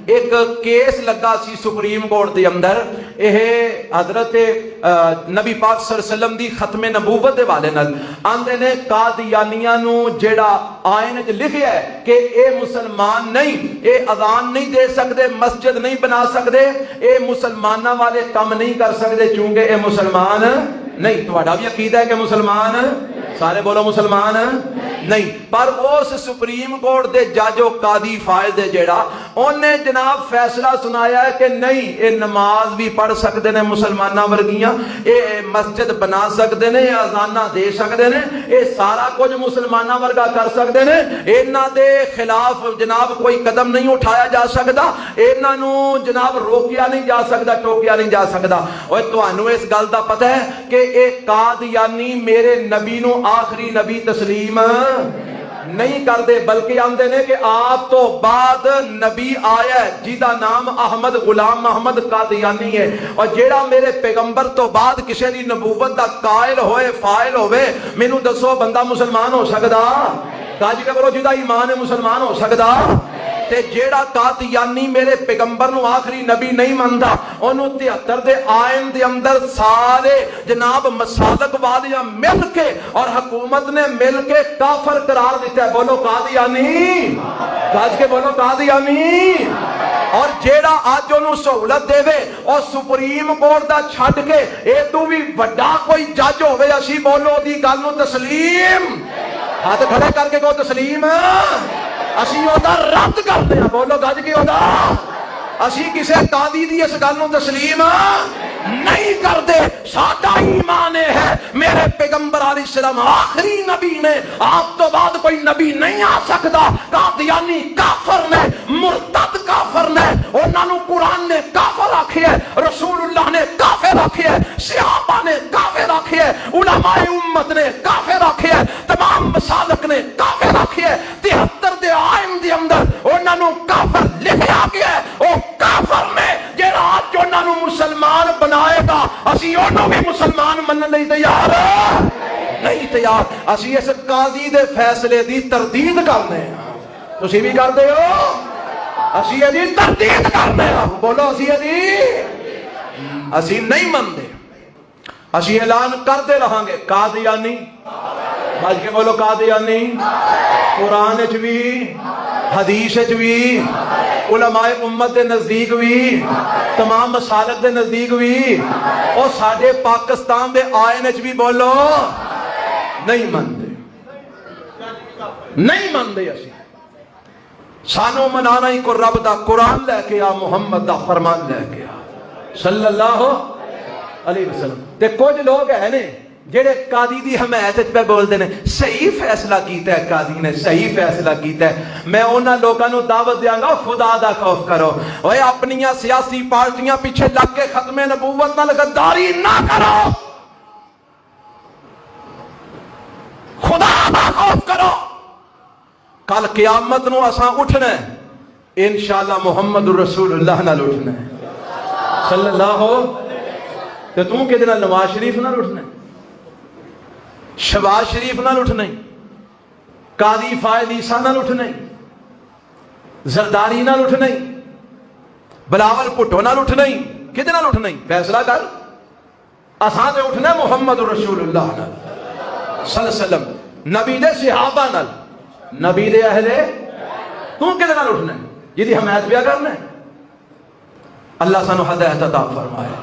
ایک کیس لگا سی supreme court دے اندر، یہ حضرت نبی پاک صلی اللہ علیہ وسلم دی ختم نبوت دے والے نال آندے نے قادیانیاں نو جیڑا آئین وچ لکھیا ہے کہ اے مسلمان نہیں، اے اذان نہیں دے سکدے، مسجد نہیں بنا سکدے، اے مسلماناں والے کم نہیں کر سکدے چونکہ اے مسلمان نہیں۔ تہاڈا بھی عقیدہ ہے کہ مسلمان، سارے بولو مسلمان نہیں، پر اس سپریم کورٹ دے جج و قاضی فائز دے جیڑا انہیں جناب فیصلہ سنایا ہے کہ نہیں، اے نماز بھی پڑھ سکتے نے مسلمانہ ورگیاں، اے مسجد بنا سکتے نے، اے اذانہ دے سکتے نے، اے سارا کچھ مسلمانہ ورگا کر سکتے نے، انہاں دے خلاف جناب کوئی قدم نہیں اٹھایا جا سکتا، انہاں نو جناب روکیا نہیں جا سکتا، ٹوکیا نہیں جا سکتا۔ اور تانوں اس گل دا پتہ ہے کہ اے قادیانی میرے نبی نو آخری نبی تسلیم نہیں کر دے، بلکہ آندے نے کہ آپ تو بعد نبی آیا ہے جیدہ نام احمد غلام محمد قادیانی ہے، اور جیڑا میرے پیغمبر تو بعد کسی دی نبوت دا قائل ہوئے فائل ہوئے، مینوں دسو بندہ مسلمان ہو سکدا؟ کاج کے برو جیدہ ایمان ہے مسلمان ہو سکدا؟ تے جیڑا قادیانی میرے پیغمبر نو آخری نبی نہیں مندا، انہوں 73 دے آئین دے اندر سارے جناب مسالک والیاں مل کے اور حکومت نے مل کے کافر قرار دیتا ہے۔ بولو قادیانی، کاج کے بولو قادیانی۔ اور جیڑا آج انہوں سہولت دے وے اور سپریم کورٹ دا چھڈ کے اے تو بھی بڑا کوئی جج ہوئے، اسی بولو دی گل نو تسلیم، ہاتھ کھڑے کر کے کو تسلیم، اسی اودا رد کرتے ہیں۔ بولو گج کی اودا، اسی کسے قاضی دی اس گل نو تسلیم نہیں کرتے۔ ساڈا ایمان ہے میرے پیغمبر علیہ السلام آخری نبی نے، آپ تو بعد کوئی نبی نہیں آ سکتا۔ قادیانی کافر نے، مرتد کافر نے، انہاں نو قرآن نے کافر آکھی ہے، رسول اللہ نے کافر آکھی ہے، صحابہ نے کافر آکھی ہے، علماء امت نے کافر آکھی ہے، تمام مسالک نے کافر آکھی ہے۔ 73 دے آئین دے اندر انہاں نو کافر لکھیا گیا ہے۔ او کافر نے جیڑا آج انہاں نو مسلمان بنائے گا، اسی انہوں بھی مسلمان منن لئی تیار نہیں تیار۔ اسی اس قاضی دے فیصلے دی تردید کرنے ہیں، تسی بھی کر دے ہو، اسی دی تردید کرنے ہیں۔ بولو اسی نہیں مندے، اسی اعلان کر دے رہاں گے قادیانی، بھاج کے بولو قادیانی، قرآن اچ بھی، حدیث اچ بھی، علماء امت دے نزدیک بھی، تمام مسالک دے نزدیک بھی، اور ساڈے پاکستان دے آئین اچ بھی بولو نہیں مندے، نہیں مندے۔ اسی سانو منانا ہی کو رب دا قرآن لے کے آ، محمد دا فرمان لے کے آ صلی اللہ علیہ وسلم۔ تے کچھ لوگ ہیں نے جیڑے قاضی دی حمایت پہ بول دے نے، صحیح فیصلہ کیتا ہے قاضی نے، صحیح فیصلہ کیتا ہے۔ میں انہاں لوگاں نو دعوت دیاں گا خدا دا خوف کرو، اوے اپنیاں سیاسی پارٹیاں پیچھے لگ کے ختم نبوت نال غداری نہ کرو، خدا دا خوف کرو۔ کل قیامت نو اساں اٹھنا ہے انشاءاللہ محمد رسول اللہ نال اٹھنا ہے صلی اللہ تے تو کہ دن نواز شریف نال اٹھنا ہے، شہباز شریف نال اٹھنا ہے، قاضی فائز عیسیٰ نال اٹھنا ہے، زرداری نال اٹھنا ہے، بلاول بھٹو نال اٹھنا ہے، کدے نال اٹھنا ہے؟ فیصلہ کر۔ اساں تے اٹھنا ہے محمد رسول اللہ نال صلی اللہ علیہ وسلم، نبی دے صحابہ نال، نبی دے اہل، تو کدے نال اٹھنا ہے؟ جدی حمایت پیا کرنا ہے۔ اللہ سانو ہدایت عطا فرمائے۔